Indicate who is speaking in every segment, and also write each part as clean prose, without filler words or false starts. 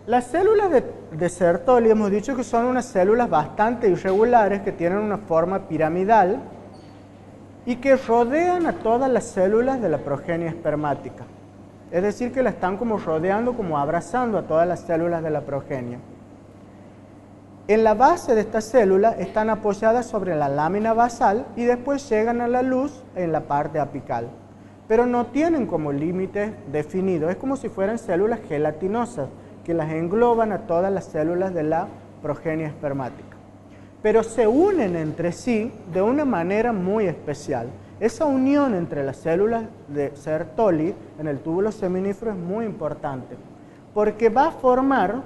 Speaker 1: Las células de Sertoli hemos dicho que son unas células bastante irregulares que tienen una forma piramidal y que rodean a todas las células de la progenie espermática. Es decir, que la están como rodeando, como abrazando a todas las células de la progenie. En la base de estas células están apoyadas sobre la lámina basal y después llegan a la luz en la parte apical. Pero no tienen como límite definido, es como si fueran células gelatinosas que las engloban a todas las células de la progenie espermática. Pero se unen entre sí de una manera muy especial. Esa unión entre las células de Sertoli en el túbulo seminífero es muy importante, porque va a formar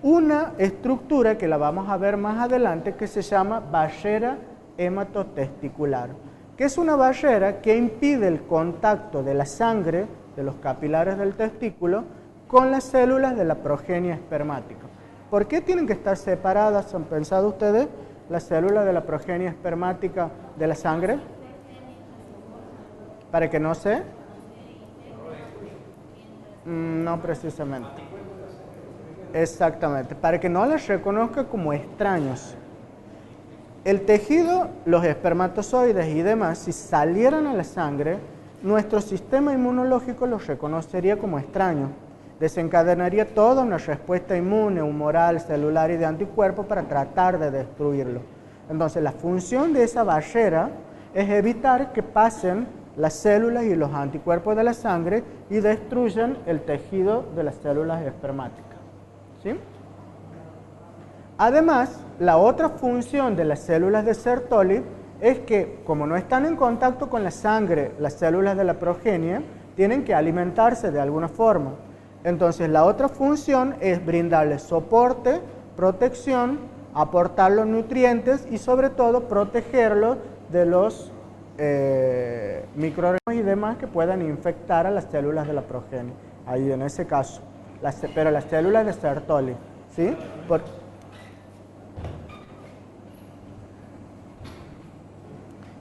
Speaker 1: una estructura que la vamos a ver más adelante que se llama barrera hematotesticular, que es una barrera que impide el contacto de la sangre de los capilares del testículo con las células de la progenie espermática. ¿Por qué tienen que estar separadas? ¿Han pensado ustedes las células de la progenie espermática de la sangre? ¿Para que no se? No precisamente. Exactamente, para que no las reconozca como extraños. El tejido, los espermatozoides y demás, si salieran a la sangre, nuestro sistema inmunológico los reconocería como extraños. Desencadenaría toda una respuesta inmune, humoral, celular y de anticuerpos para tratar de destruirlo. Entonces, la función de esa barrera es evitar que pasen las células y los anticuerpos de la sangre y destruyan el tejido de las células espermáticas. ¿Sí? Además, la otra función de las células de Sertoli es que, como no están en contacto con la sangre, las células de la progenie, tienen que alimentarse de alguna forma. Entonces, la otra función es brindarles soporte, protección, aportar los nutrientes y, sobre todo, protegerlos de los microorganismos y demás que puedan infectar a las células de la progenie. Ahí, en ese caso. Pero las células de Sertoli, ¿sí?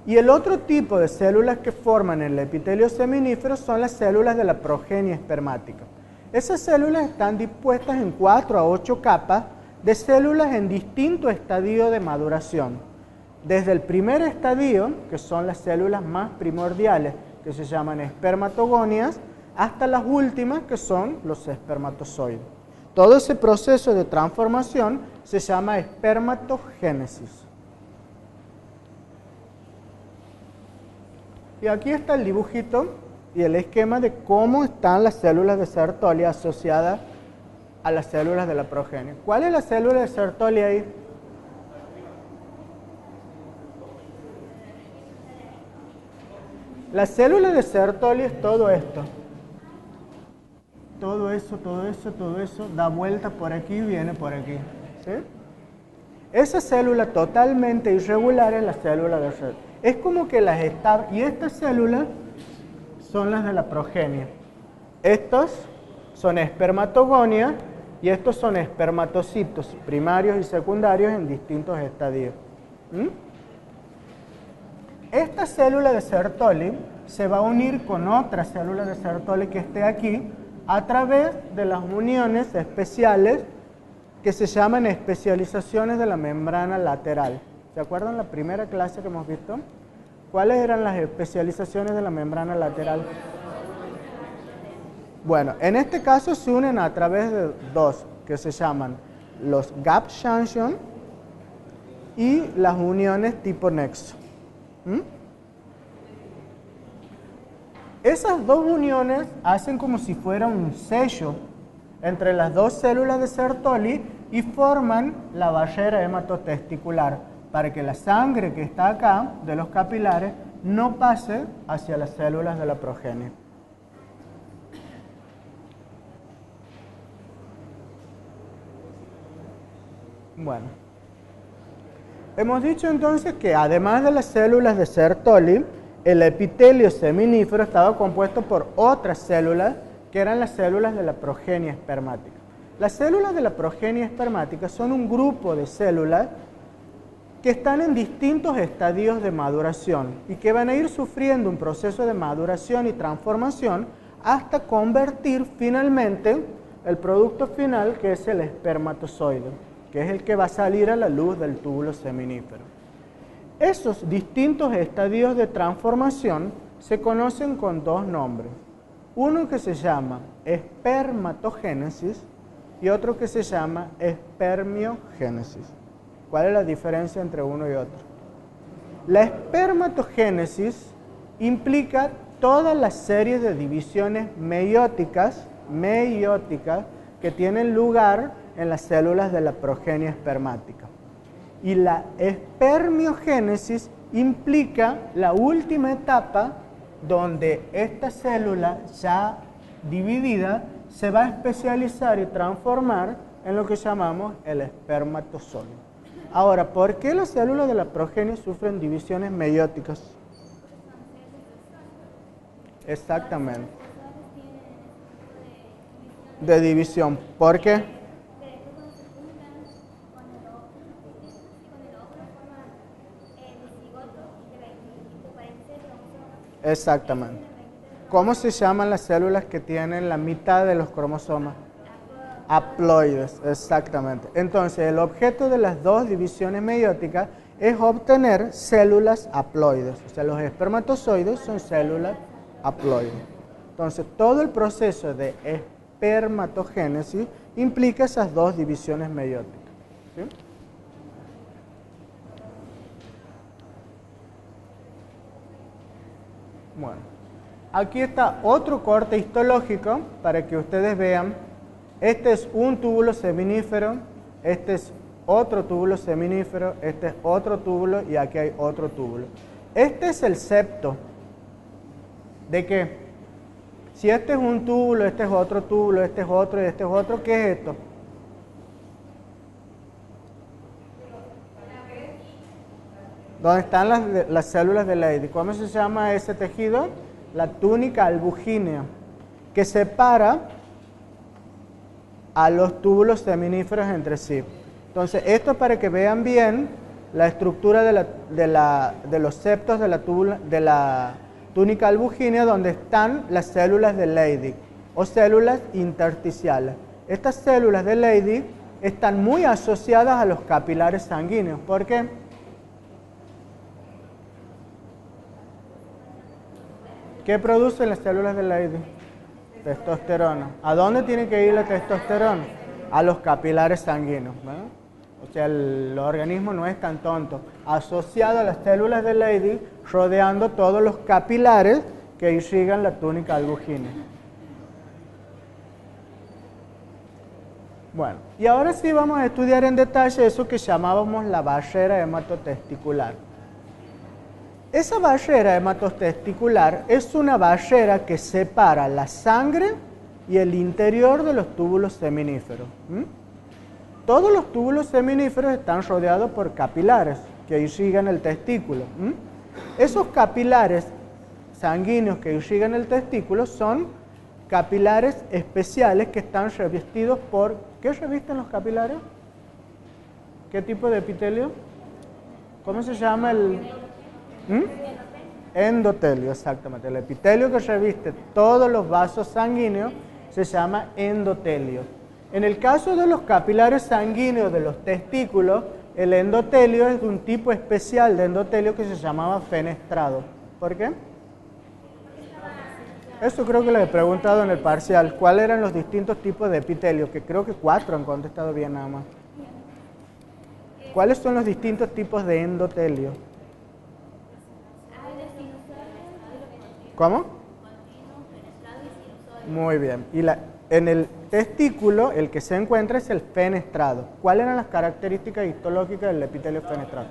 Speaker 1: Y el otro tipo de células que forman el epitelio seminífero son las células de la progenie espermática. Esas células están dispuestas en 4 a 8 capas de células en distintos estadios de maduración. Desde el primer estadio, que son las células más primordiales, que se llaman espermatogonias, hasta las últimas, que son los espermatozoides. Todo ese proceso de transformación se llama espermatogénesis. Y aquí está el dibujito y el esquema de cómo están las células de Sertoli asociadas a las células de la progenie. ¿Cuál es la célula de Sertoli ahí? La célula de Sertoli es todo esto. Todo eso, da vuelta por aquí y viene por aquí. ¿Sí? Esa célula totalmente irregular es la célula de Sertoli. Es como que las está... Y estas células son las de la progenie. Estos son espermatogonias y estos son espermatocitos primarios y secundarios en distintos estadios. Esta célula de Sertoli se va a unir con otra célula de Sertoli que esté aquí a través de las uniones especiales que se llaman especializaciones de la membrana lateral. ¿Se acuerdan la primera clase que hemos visto? ¿Cuáles eran las especializaciones de la membrana lateral? Bueno, en este caso se unen a través de dos que se llaman los gap junction y las uniones tipo nexo. Esas dos uniones hacen como si fuera un sello entre las dos células de Sertoli y forman la barrera hematotesticular para que la sangre que está acá de los capilares no pase hacia las células de la progenie. Bueno, hemos dicho entonces que además de las células de Sertoli, el epitelio seminífero estaba compuesto por otras células que eran las células de la progenie espermática. Las células de la progenie espermática son un grupo de células que están en distintos estadios de maduración y que van a ir sufriendo un proceso de maduración y transformación hasta convertir finalmente el producto final, que es el espermatozoide, que es el que va a salir a la luz del túbulo seminífero. Esos distintos estadios de transformación se conocen con dos nombres. Uno que se llama espermatogénesis y otro que se llama espermiogénesis. ¿Cuál es la diferencia entre uno y otro? La espermatogénesis implica toda la serie de divisiones meióticas que tienen lugar en las células de la progenie espermática. Y la espermiogénesis implica la última etapa donde esta célula ya dividida se va a especializar y transformar en lo que llamamos el espermatozoide. Ahora, ¿por qué las células de la progenie sufren divisiones meióticas? Exactamente. De división. ¿Por qué? Exactamente. ¿Cómo se llaman las células que tienen la mitad de los cromosomas? Haploides, exactamente. Entonces, el objeto de las dos divisiones meióticas es obtener células haploides. O sea, los espermatozoides son células haploides. Entonces, todo el proceso de espermatogénesis implica esas dos divisiones meióticas. ¿Sí? Bueno, aquí está otro corte histológico para que ustedes vean. Este es un túbulo seminífero, este es otro túbulo seminífero, este es otro túbulo y aquí hay otro túbulo. Este es el septo. ¿De qué? Si este es un túbulo, este es otro túbulo, este es otro y este es otro, ¿qué es esto? ¿Dónde están las células de Leydig? ¿Cómo se llama ese tejido? La túnica albugínea, que separa a los túbulos seminíferos entre sí. Entonces, esto es para que vean bien la estructura de los septos de la túnica albugínea, donde están las células de Leydig o células intersticiales. Estas células de Leydig están muy asociadas a los capilares sanguíneos. ¿Por qué? ¿Qué producen las células de Leydig? Testosterona. ¿A dónde tiene que ir la testosterona? A los capilares sanguíneos, ¿verdad? O sea, el organismo no es tan tonto. Asociado a las células de Leydig, rodeando todos los capilares que irrigan la túnica albugínea. Bueno, y ahora sí vamos a estudiar en detalle eso que llamábamos la barrera hematotesticular. Esa barrera hematotesticular es una barrera que separa la sangre y el interior de los túbulos seminíferos. Todos los túbulos seminíferos están rodeados por capilares que irrigan el testículo. Esos capilares sanguíneos que irrigan el testículo son capilares especiales que están revestidos por... ¿Qué revisten los capilares? ¿Qué tipo de epitelio? ¿Cómo se llama el...? Endotelio, exactamente. El epitelio que reviste todos los vasos sanguíneos se llama endotelio. En el caso de los capilares sanguíneos de los testículos, el endotelio es de un tipo especial de endotelio que se llamaba fenestrado. ¿Por qué? Eso creo que les he preguntado en el parcial. ¿Cuáles eran los distintos tipos de epitelio? Que creo que 4 han contestado bien nada más. ¿Cuáles son los distintos tipos de endotelio? ¿Cómo? Muy bien. Y en el testículo, el que se encuentra es el fenestrado. ¿Cuáles eran las características histológicas del epitelio fenestrado?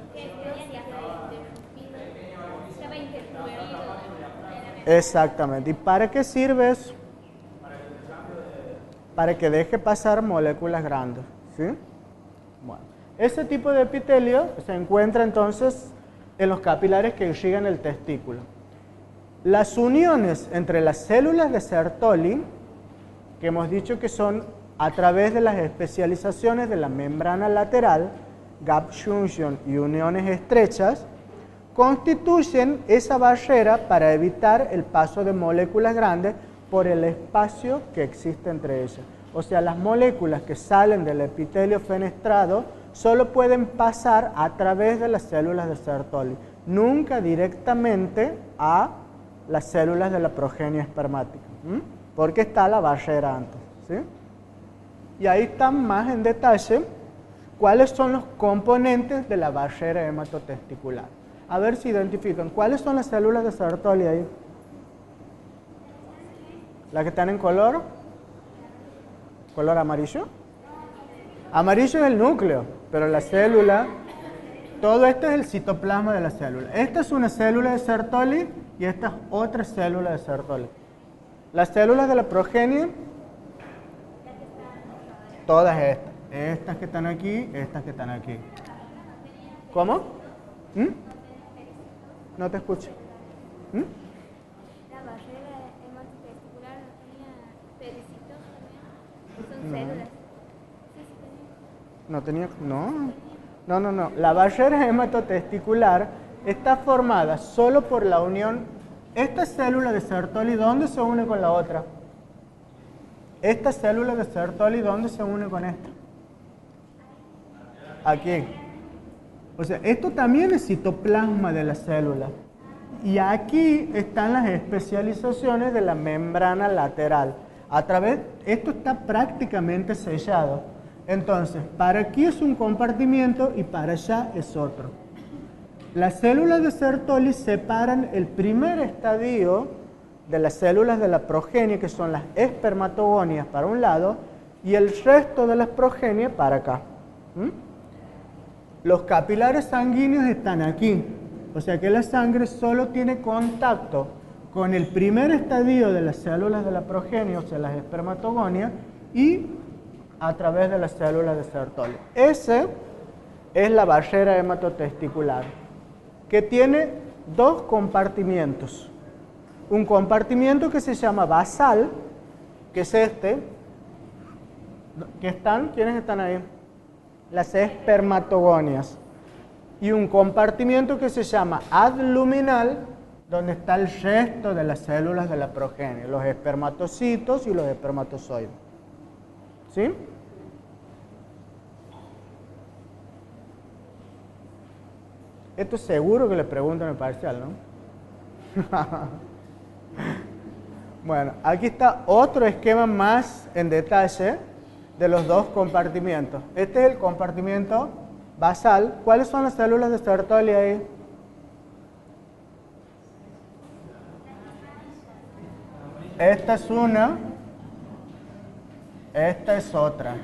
Speaker 1: Exactamente. ¿Y para qué sirve eso? Para que deje pasar moléculas grandes. ¿Sí? Bueno, ese tipo de epitelio se encuentra entonces en los capilares que irrigan el testículo. Las uniones entre las células de Sertoli, que hemos dicho que son a través de las especializaciones de la membrana lateral, gap junction y uniones estrechas, constituyen esa barrera para evitar el paso de moléculas grandes por el espacio que existe entre ellas. o sea, las moléculas que salen del epitelio fenestrado solo pueden pasar a través de las células de Sertoli, nunca directamente a las células de la progenie espermática, porque está la barrera antes, ¿sí? Y ahí están más en detalle cuáles son los componentes de la barrera hematotesticular. A ver si identifican. ¿Cuáles son las células de Sertoli ahí? ¿Las que están en color? ¿Color amarillo? Amarillo es el núcleo, pero la célula, todo esto es el citoplasma de la célula. Esta es una célula de Sertoli y esta es otra célula de Sertoli. Las células de la progenie, todas estas. Estas que están aquí, estas que están aquí. ¿Cómo? No te escucho.
Speaker 2: La barrera hematotesticular no tenía pericitos también. Son células.
Speaker 1: No tenía, no. La barrera hematotesticular está formada solo por la unión. Esta célula de Sertoli, ¿dónde se une con la otra? Esta célula de Sertoli, ¿dónde se une con esta? Aquí. O sea, esto también es citoplasma de la célula. Y aquí están las especializaciones de la membrana lateral. Esto está prácticamente sellado. Entonces, para aquí es un compartimiento y para allá es otro. Las células de Sertoli separan el primer estadio de las células de la progenie, que son las espermatogonias para un lado, y el resto de las progenias para acá. Los capilares sanguíneos están aquí, o sea que la sangre solo tiene contacto con el primer estadio de las células de la progenie, o sea las espermatogonias, y a través de las células de Sertoli. Esa es la barrera hematotesticular, que tiene dos compartimientos. Un compartimiento que se llama basal, que es este, ¿quiénes están ahí? Las espermatogonias. Y un compartimiento que se llama adluminal, donde está el resto de las células de la progenie, los espermatocitos y los espermatozoides. ¿Sí? Esto seguro que le preguntan en el parcial, ¿no? Bueno, aquí está otro esquema más en detalle de los dos compartimientos. Este es el compartimiento basal. ¿Cuáles son las células de Sertoli ahí? Esta es una, esta es otra.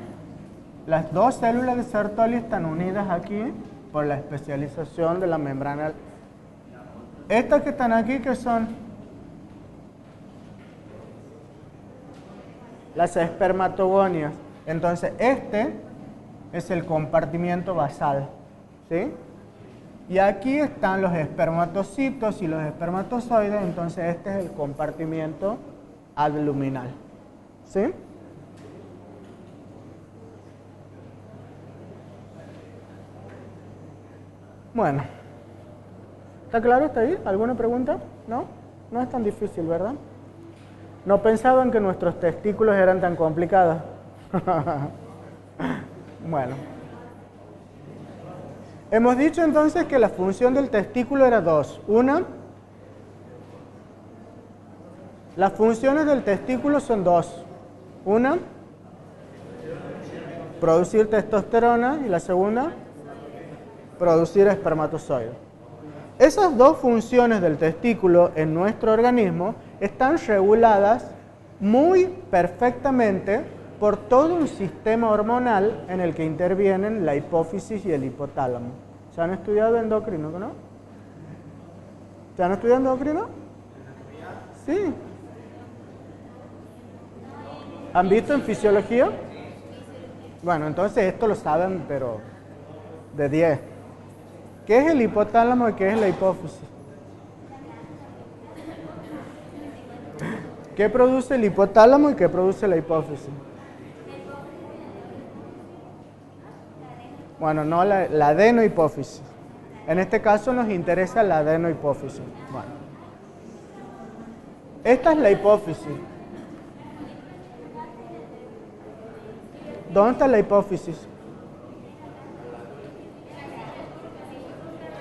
Speaker 1: Las dos células de Sertoli están unidas aquí por la especialización de la membrana. Estas que están aquí, ¿qué son? Las espermatogonias. Entonces, este es el compartimiento basal, ¿sí? Y aquí están los espermatocitos y los espermatozoides, entonces este es el compartimiento adluminal, ¿sí? Bueno, ¿está claro hasta ahí? ¿Alguna pregunta? ¿No? No es tan difícil, ¿verdad? No pensaban que nuestros testículos eran tan complicados. Bueno. Hemos dicho entonces que la función del testículo era dos. Una, las funciones del testículo son dos. Una, producir testosterona, y la segunda, producir espermatozoides. Esas dos funciones del testículo en nuestro organismo están reguladas muy perfectamente por todo un sistema hormonal en el que intervienen la hipófisis y el hipotálamo. ¿Se han estudiado endocrino, no? ¿Se han estudiado endocrino? Sí. ¿Han visto en fisiología? Bueno, entonces esto lo saben, pero de 10. ¿Qué es el hipotálamo y qué es la hipófisis? ¿Qué produce el hipotálamo y qué produce la hipófisis? Bueno, no la adenohipófisis. En este caso nos interesa la adenohipófisis. Bueno. Esta es la hipófisis. ¿Dónde está la hipófisis?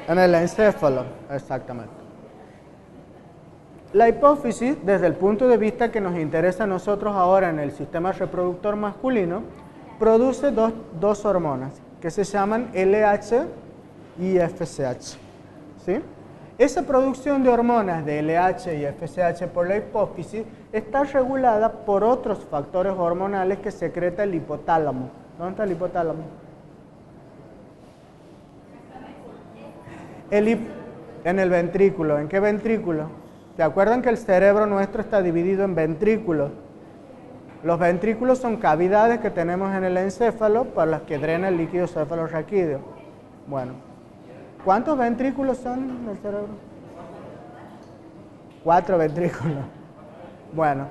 Speaker 1: En el encéfalo, exactamente. La hipófisis, desde el punto de vista que nos interesa a nosotros ahora en el sistema reproductor masculino, produce dos hormonas que se llaman LH y FSH. ¿Sí? Esa producción de hormonas de LH y FSH por la hipófisis está regulada por otros factores hormonales que secreta el hipotálamo. ¿Dónde está el hipotálamo? En el ventrículo. ¿En qué ventrículo? ¿Se acuerdan que el cerebro nuestro está dividido en ventrículos? Los ventrículos son cavidades que tenemos en el encéfalo para las que drena el líquido cefalorraquídeo. Bueno, ¿cuántos ventrículos son en el cerebro? 4 ventrículos. Bueno,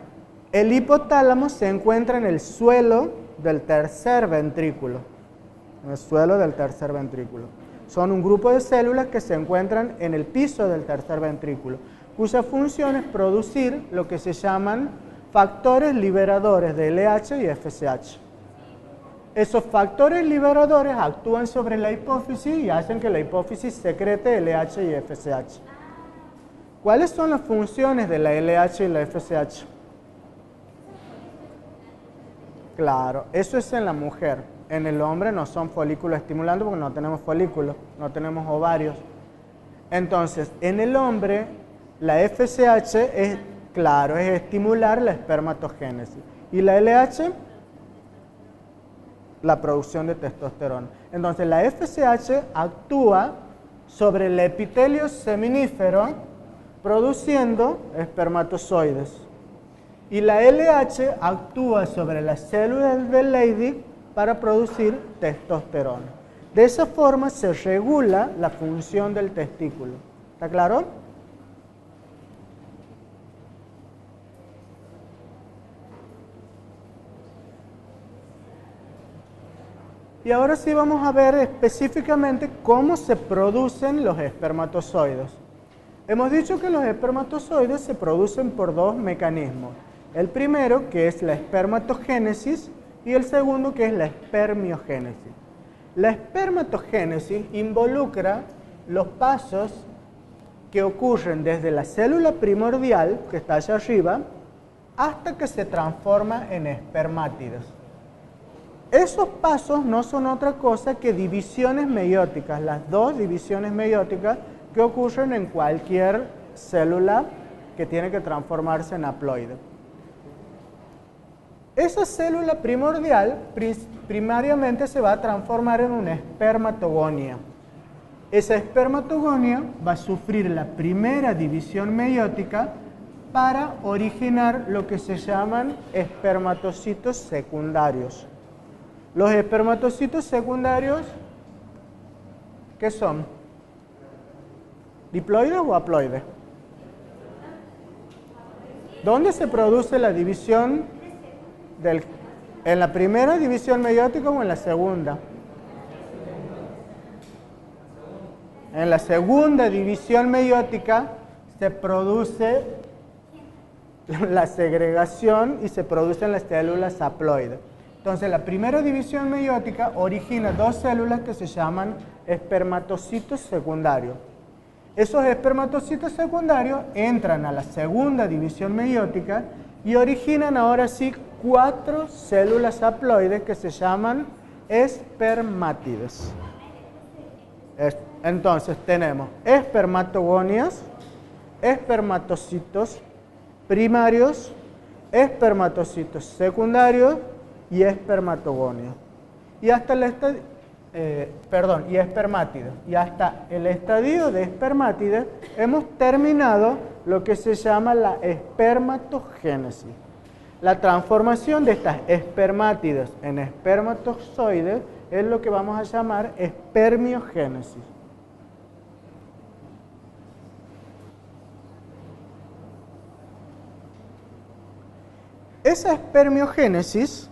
Speaker 1: el hipotálamo se encuentra en el suelo del tercer ventrículo. En el suelo del tercer ventrículo. Son un grupo de células que se encuentran en el piso del tercer ventrículo, cuya función es producir lo que se llaman factores liberadores de LH y FSH. Esos factores liberadores actúan sobre la hipófisis y hacen que la hipófisis secrete LH y FSH. ¿Cuáles son las funciones de la LH y la FSH? Claro, eso es en la mujer. En el hombre no son folículos estimulantes porque no tenemos folículos, no tenemos ovarios. Entonces, en el hombre, la FSH es, claro, es estimular la espermatogénesis. Y la LH, la producción de testosterona. Entonces, la FSH actúa sobre el epitelio seminífero produciendo espermatozoides. Y la LH actúa sobre las células del Leydig para producir testosterona. De esa forma se regula la función del testículo. ¿Está claro? Y ahora sí vamos a ver específicamente cómo se producen los espermatozoides. Hemos dicho que los espermatozoides se producen por dos mecanismos. El primero, que es la espermatogénesis, y el segundo, que es la espermiogénesis. La espermatogénesis involucra los pasos que ocurren desde la célula primordial, que está allá arriba, hasta que se transforma en espermátidos. Esos pasos no son otra cosa que divisiones meióticas, las dos divisiones meióticas que ocurren en cualquier célula que tiene que transformarse en haploide. Esa célula primordial primariamente se va a transformar en una espermatogonia. Esa espermatogonia va a sufrir la primera división meiótica para originar lo que se llaman espermatocitos secundarios. Los espermatocitos secundarios, ¿qué son? ¿Diploides o haploides? ¿Dónde se produce la división en la primera división meiótica o en la segunda? En la segunda división meiótica se produce la segregación y se producen las células haploides. Entonces, la primera división meiótica origina dos células que se llaman espermatocitos secundarios. Esos espermatocitos secundarios entran a la segunda división meiótica y originan ahora sí 4 células haploides que se llaman espermátides. Entonces tenemos espermatogonias, espermatocitos primarios, espermatocitos secundarios y espermatogonias. Y hasta y espermátides. Y hasta el estadio de espermátides hemos terminado lo que se llama la espermatogénesis. La transformación de estas espermátides en espermatozoides es lo que vamos a llamar espermiogénesis. Esa espermiogénesis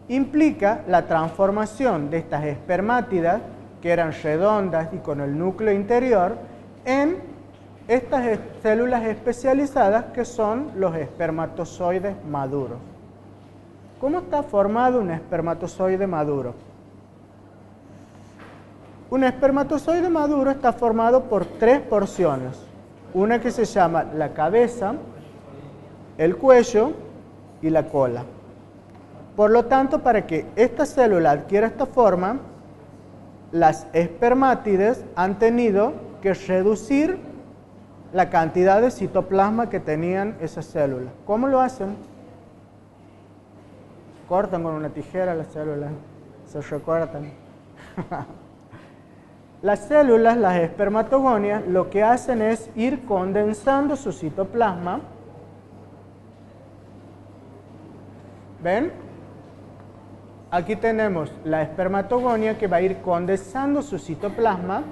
Speaker 1: implica la transformación de estas espermátidas, que eran redondas y con el núcleo interior, en estas células especializadas que son los espermatozoides maduros. ¿Cómo está formado un espermatozoide maduro? Un espermatozoide maduro está formado por 3 porciones. Una que se llama la cabeza, el cuello y la cola. Por lo tanto, para que esta célula adquiera esta forma, las espermátides han tenido que reducir la cantidad de citoplasma que tenían esas células. ¿Cómo lo hacen? Cortan con una tijera las células, se recortan. Las células, las espermatogonias, lo que hacen es ir condensando su citoplasma. ¿Ven? Aquí tenemos la espermatogonia que va a ir condensando su citoplasma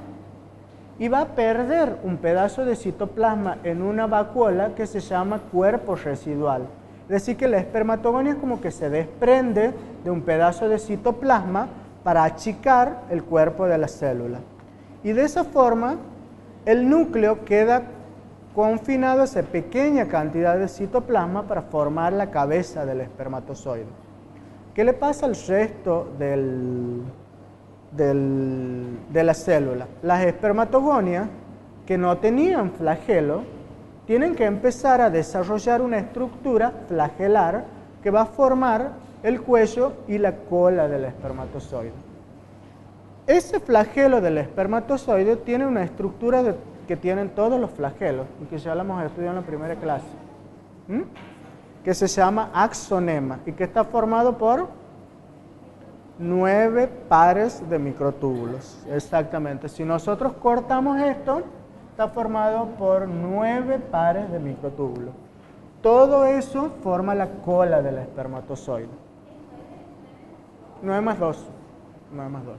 Speaker 1: y va a perder un pedazo de citoplasma en una vacuola que se llama cuerpo residual. Es decir, que la espermatogonia es como que se desprende de un pedazo de citoplasma para achicar el cuerpo de la célula. Y de esa forma, el núcleo queda confinado a esa pequeña cantidad de citoplasma para formar la cabeza del espermatozoide. ¿Qué le pasa al resto de la célula? Las espermatogonias, que no tenían flagelo, tienen que empezar a desarrollar una estructura flagelar que va a formar el cuello y la cola del espermatozoide. Ese flagelo del espermatozoide tiene una estructura que tienen todos los flagelos, y que ya lo hemos estudiado en la primera clase, que se llama axonema, y que está formado por 9 pares de microtúbulos. Exactamente. Si nosotros cortamos esto, está formado por 9 pares de microtúbulos. Todo eso forma la cola del espermatozoide. 9 más 2. 9 más 2.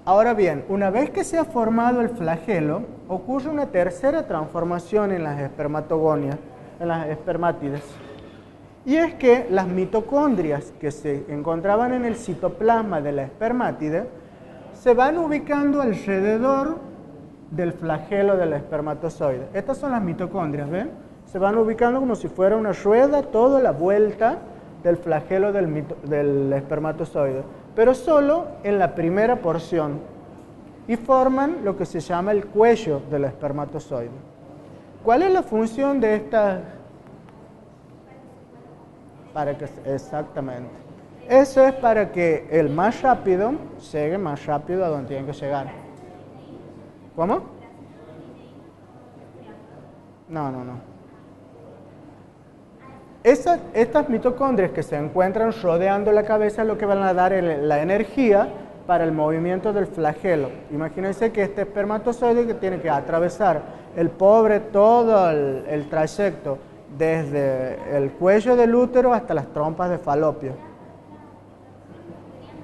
Speaker 1: Ahora bien, una vez que se ha formado el flagelo, ocurre una tercera transformación en las espermatogonias, en las espermátides. Y es que las mitocondrias que se encontraban en el citoplasma de la espermátide se van ubicando alrededor del flagelo del espermatozoide. Estas son las mitocondrias, ¿ven? Se van ubicando como si fuera una rueda toda la vuelta del flagelo del espermatozoide, pero solo en la primera porción, y forman lo que se llama el cuello del espermatozoide. ¿Cuál es la función de estas? Exactamente. Eso es para que el más rápido llegue más rápido a donde tiene que llegar. ¿Cómo? No. Estas mitocondrias que se encuentran rodeando la cabeza es lo que van a dar la energía para el movimiento del flagelo. Imagínense que este espermatozoide que tiene que atravesar todo el trayecto desde el cuello del útero hasta las trompas de Falopio.